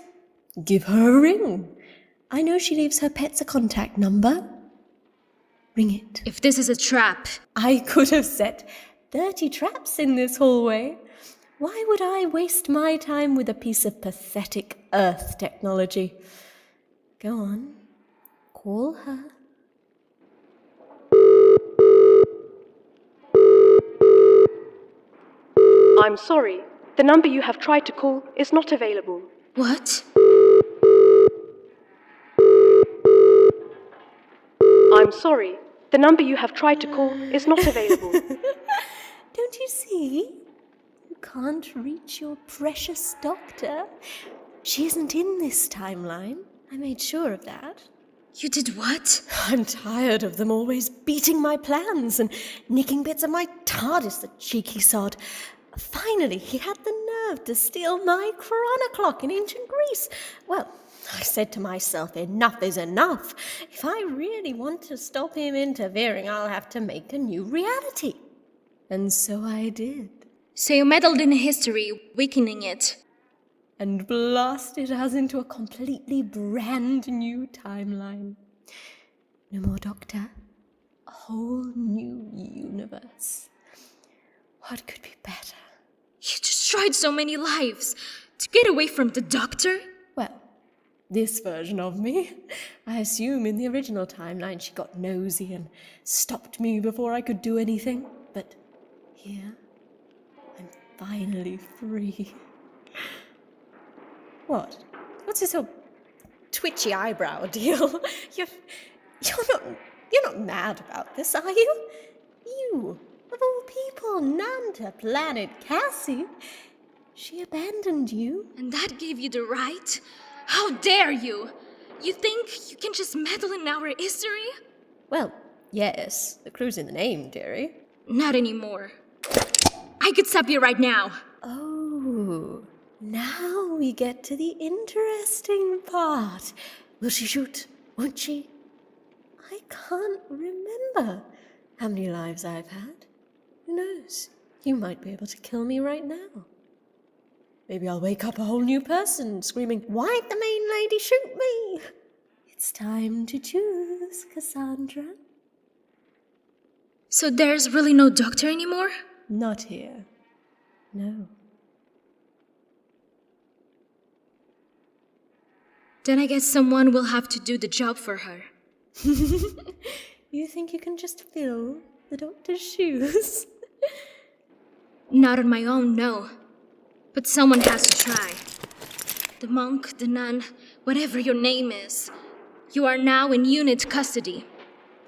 give her a ring. I know she leaves her pets a contact number. Ring it. If this is a trap... I could have set 30 traps in this hallway. Why would I waste my time with a piece of pathetic Earth technology? Go on. Call her. I'm sorry. The number you have tried to call is not available. What? I'm sorry. The number you have tried to call is not available. Don't you see? You can't reach your precious doctor. She isn't in this timeline. I made sure of that. You did what? I'm tired of them always beating my plans and nicking bits of my TARDIS, the cheeky sod. Finally, he had the nerve to steal my chronoclock in ancient Greece. Well, I said to myself, enough is enough. If I really want to stop him interfering, I'll have to make a new reality. And so I did. So you meddled in history, weakening it. And blasted us into a completely brand new timeline. No more Doctor. A whole new universe. What could be better? You destroyed so many lives. To get away from the Doctor? Well, this version of me. I assume in the original timeline she got nosy and stopped me before I could do anything. But here, I'm finally free. What? What's this whole twitchy eyebrow deal? You're not mad about this, are you? You, of all people, Nanta, planet Cassie. She abandoned you. And that gave you the right? How dare you? You think you can just meddle in our history? Well, yes, the clue's in the name, dearie. Not anymore. I could stop you right now. Oh, now we get to the interesting part. Will she shoot? Won't she? I can't remember how many lives I've had. Who knows? You might be able to kill me right now. Maybe I'll wake up a whole new person screaming, "Why'd the main lady shoot me?" It's time to choose, Cassandra. So there's really no Doctor anymore? Not here. No. Then I guess someone will have to do the job for her. You think you can just fill the Doctor's shoes? Not on my own, no. But someone has to try. The monk, the nun, whatever your name is. You are now in unit custody.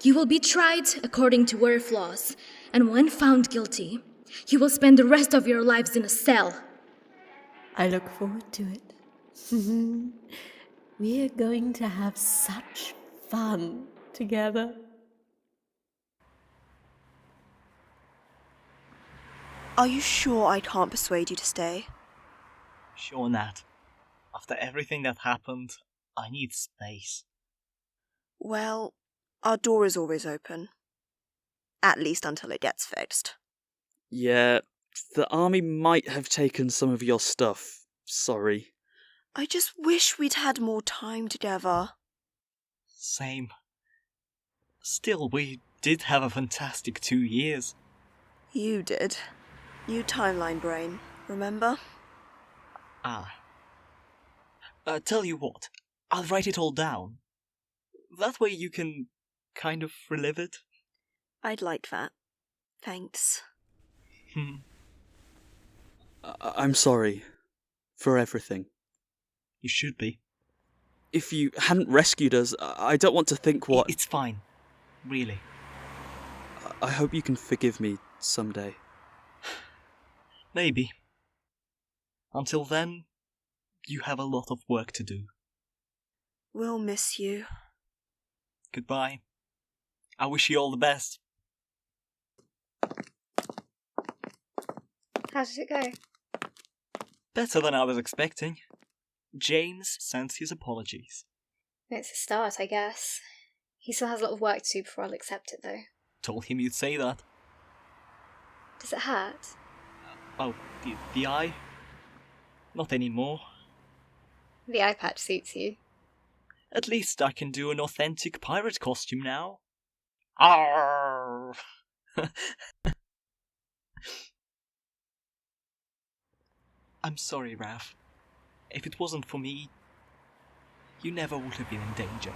You will be tried according to Earth laws, and when found guilty, you will spend the rest of your lives in a cell. I look forward to it. We're going to have such fun together. Are you sure I can't persuade you to stay? Sure, Nat. After everything that happened, I need space. Well, our door is always open. At least until it gets fixed. Yeah, the army might have taken some of your stuff. Sorry. I just wish we'd had more time together. Same. Still, we did have a fantastic 2 years. You did. You timeline brain, remember? Tell you what, I'll write it all down. That way you can kind of relive it. I'd like that. Thanks. I'm sorry for everything. You should be. If you hadn't rescued us, I don't want to think what... It's fine. Really. I hope you can forgive me someday. Maybe. Until then, you have a lot of work to do. We'll miss you. Goodbye. I wish you all the best. How did it go? Better than I was expecting. James sends his apologies. It's a start, I guess. He still has a lot of work to do before I'll accept it, though. Told him you'd say that. Does it hurt? Oh, the eye? Not anymore. The eye patch suits you. At least I can do an authentic pirate costume now. Arrgh! I'm sorry, Raph. If it wasn't for me, you never would have been in danger.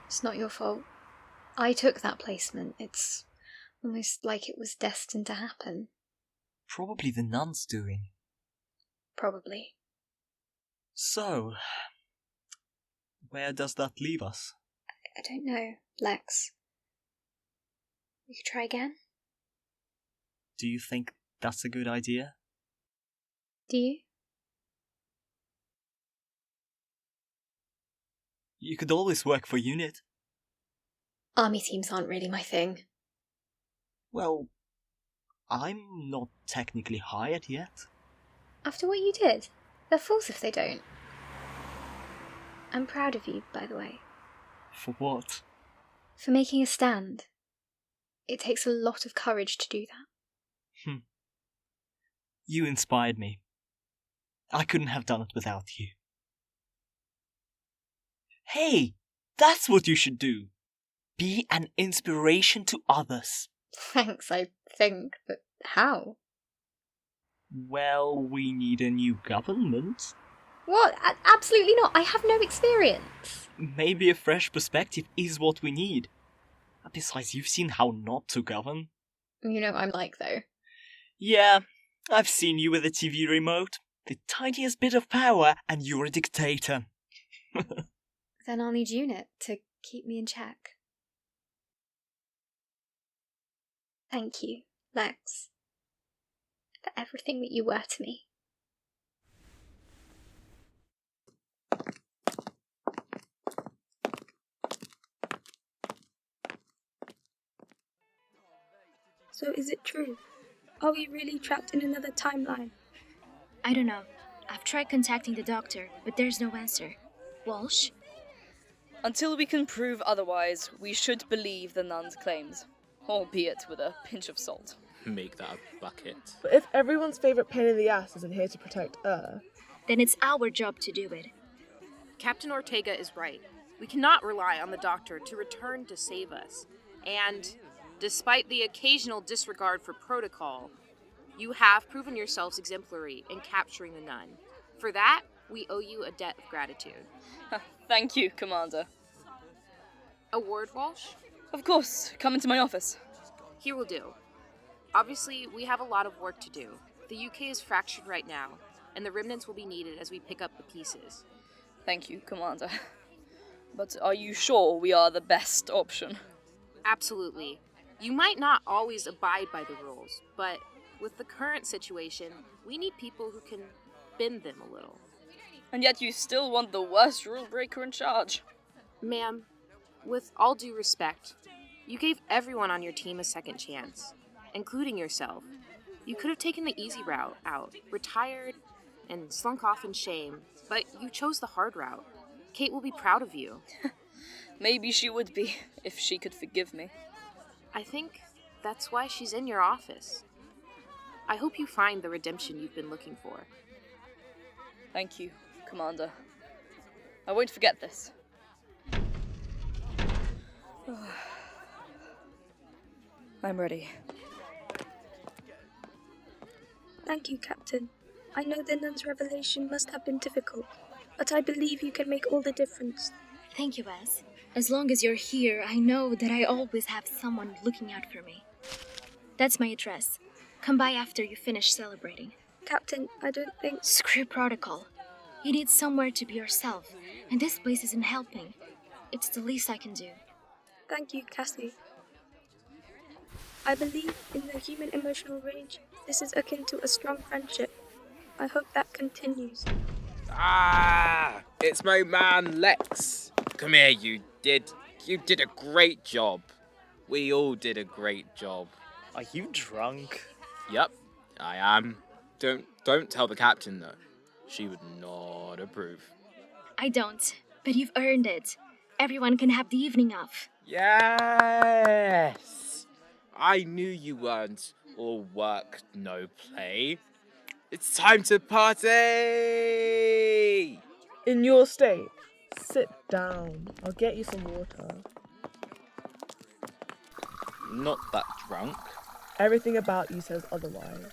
It's not your fault. I took that placement. It's almost like it was destined to happen. Probably the nuns doing. Probably. So, where does that leave us? I don't know, Lex. We could try again? Do you think that's a good idea? Do you? You could always work for UNIT. Army teams aren't really my thing. Well, I'm not technically hired yet. After what you did, they're fools if they don't. I'm proud of you, by the way. For what? For making a stand. It takes a lot of courage to do that. You inspired me. I couldn't have done it without you. Hey, that's what you should do. Be an inspiration to others. Thanks, I think, but how? Well, we need a new government. What? Absolutely not. I have no experience. Maybe a fresh perspective is what we need. Besides, you've seen how not to govern. You know what I'm like, though. Yeah, I've seen you with a TV remote. The tiniest bit of power, and you're a dictator. Then I'll need UNIT to keep me in check. Thank you, Lex, for everything that you were to me. So is it true? Are we really trapped in another timeline? I don't know. I've tried contacting the doctor, but there's no answer. Walsh? Until we can prove otherwise, we should believe the nun's claims, albeit with a pinch of salt. Make that a bucket. But if everyone's favourite pain in the ass isn't here to protect Earth, then it's our job to do it. Captain Ortega is right. We cannot rely on the doctor to return to save us. And, despite the occasional disregard for protocol, you have proven yourselves exemplary in capturing the nun. For that, we owe you a debt of gratitude. Thank you, Commander. A word, Walsh? Of course, come into my office. Here will do. Obviously, we have a lot of work to do. The UK is fractured right now, and the remnants will be needed as we pick up the pieces. Thank you, Commander. But are you sure we are the best option? Absolutely. You might not always abide by the rules, but with the current situation, we need people who can bend them a little. And yet you still want the worst rule breaker in charge. Ma'am, with all due respect, you gave everyone on your team a second chance, including yourself. You could have taken the easy route out, retired, and slunk off in shame, but you chose the hard route. Kate will be proud of you. Maybe she would be, if she could forgive me. I think that's why she's in your office. I hope you find the redemption you've been looking for. Thank you, Commander. I won't forget this. I'm ready. Thank you, Captain. I know the nun's revelation must have been difficult, but I believe you can make all the difference. Thank you, Wes. As long as you're here, I know that I always have someone looking out for me. That's my address. Come by after you finish celebrating. Captain, I don't think... Screw protocol. You need somewhere to be yourself, and this place isn't helping. It's the least I can do. Thank you, Cassie. I believe in the human emotional range. This is akin to a strong friendship. I hope that continues. Ah! It's my man, Lex. Come here, you did a great job. We all did a great job. Are you drunk? Yep, I am. Don't tell the captain, though. She would not approve. I don't, but you've earned it. Everyone can have the evening off. Yes! I knew you weren't all work, no play. It's time to party! in your state, sit down. I'll get you some water. Not that drunk. Everything about you says otherwise.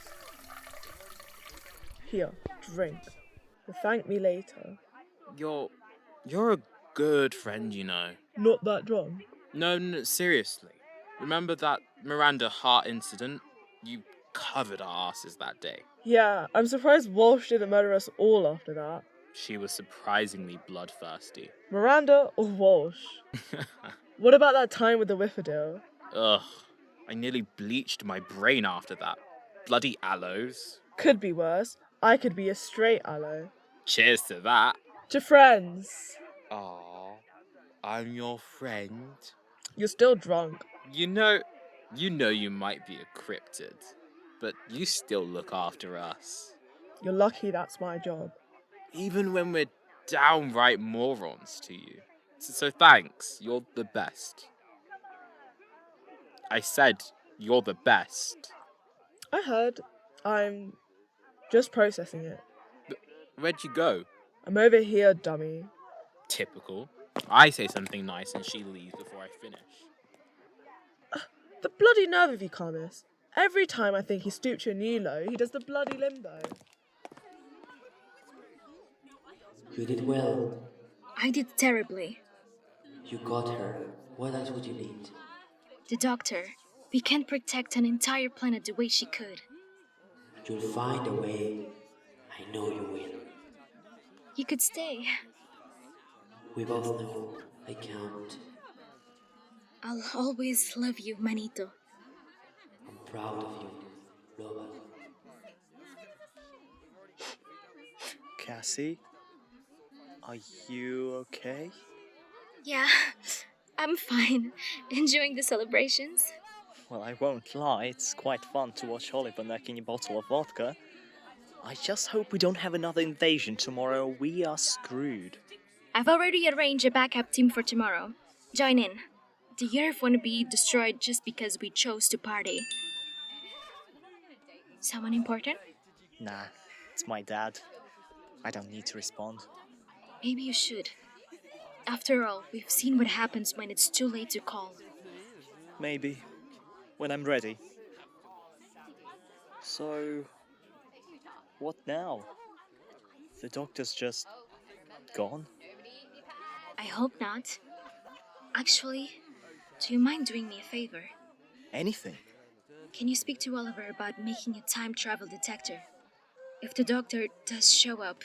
Here, drink. You'll thank me later. You're a good friend, you know. Not that drunk? No, seriously. Remember that Miranda Hart incident? You covered our asses that day. Yeah, I'm surprised Walsh didn't murder us all after that. She was surprisingly bloodthirsty. Miranda or Walsh? What about that time with the Whifferdale? Ugh, I nearly bleached my brain after that. Bloody aloes. Could be worse. I could be a straight aloe. Cheers to that. To friends. Aw, I'm your friend. You're still drunk. You know you might be a cryptid, but you still look after us. You're lucky that's my job. Even when we're downright morons to you. So thanks, you're the best. I said you're the best. I heard. I'm just processing it. Where'd you go? I'm over here, dummy. Typical. I say something nice and she leaves before I finish. The bloody nerve of you, Carmus. Every time I think he stooped your knee low, he does the bloody limbo. You did well. I did terribly. You got her. What else would you need? The doctor. We can't protect an entire planet the way she could. You'll find a way. I know you will. You could stay. We both know I can't. I'll always love you, Manito. I'm proud of you, Loba. Cassie? Are you okay? Yeah, I'm fine. Enjoying the celebrations. Well, I won't lie, it's quite fun to watch Oliver necking a bottle of vodka. I just hope we don't have another invasion tomorrow. We are screwed. I've already arranged a backup team for tomorrow. Join in. The Earth won't be destroyed just because we chose to party. Someone important? Nah, it's my dad. I don't need to respond. Maybe you should. After all, we've seen what happens when it's too late to call. Maybe. When I'm ready. So... what now? The doctor's just... gone? I hope not. Actually, do you mind doing me a favor? Anything? Can you speak to Oliver about making a time travel detector? If the doctor does show up,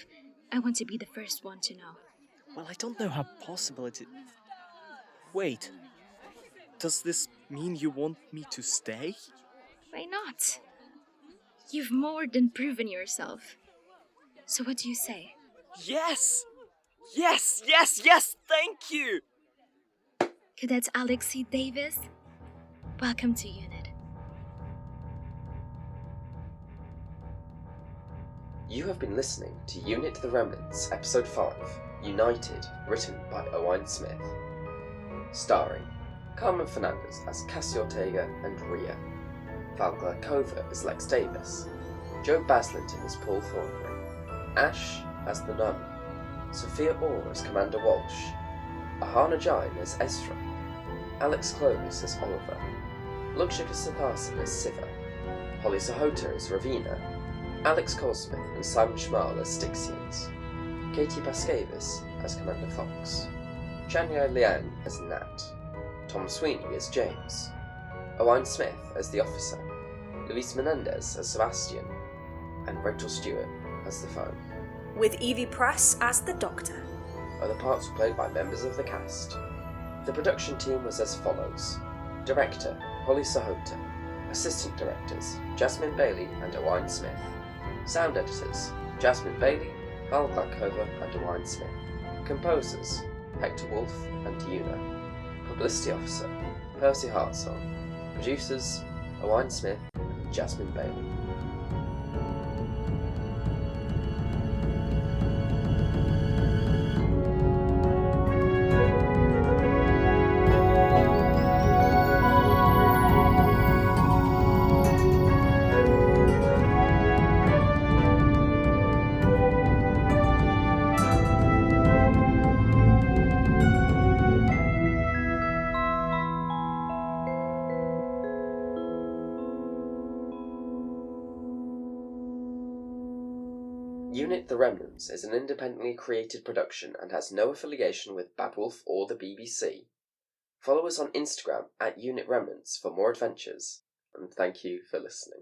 I want to be the first one to know. Well, I don't know how possible it is. Wait. Does this mean you want me to stay? Why not? You've more than proven yourself. So what do you say? Yes! Yes, yes, yes! Thank you! Cadet Alexei Davis, welcome to Unit. You have been listening to Unit The Remnants, Episode 5, United, written by Owain Smith. Starring Carmen Fernandez as Cassie Ortega and Rhea, Valgla Kova as Lex Davis, Joe Baslington as Paul Thornbury, Ash as the Nun, Sophia Orr as Commander Walsh, Ahana Jain as Ezra, Alex Clovis as Oliver, Lukshika Sathasan as Siva, Holly Sahota as Ravina, Alex Colesmith and Simon Schmal as Styxians, Katie Pascavis as Commander Fox, Chanya Liang as Nat, Tom Sweeney as James, Owain Smith as the Officer, Luis Menendez as Sebastian, and Rachel Stewart as the Phone. With Evie Press as the Doctor. Other parts were played by members of the cast. The production team was as follows: Director, Holly Sahota, Assistant Directors, Jasmine Bailey and Owain Smith, Sound Editors, Jasmine Bailey, Val Glackover and Owain Smith, Composers, Hector Wolf and Una, Publicity Officer, Percy Hartsong, Producers, Owain Smith and Jasmine Bailey. Unit The Remnants is an independently created production and has no affiliation with Bad Wolf or the BBC. Follow us on Instagram at Unit Remnants for more adventures, and thank you for listening.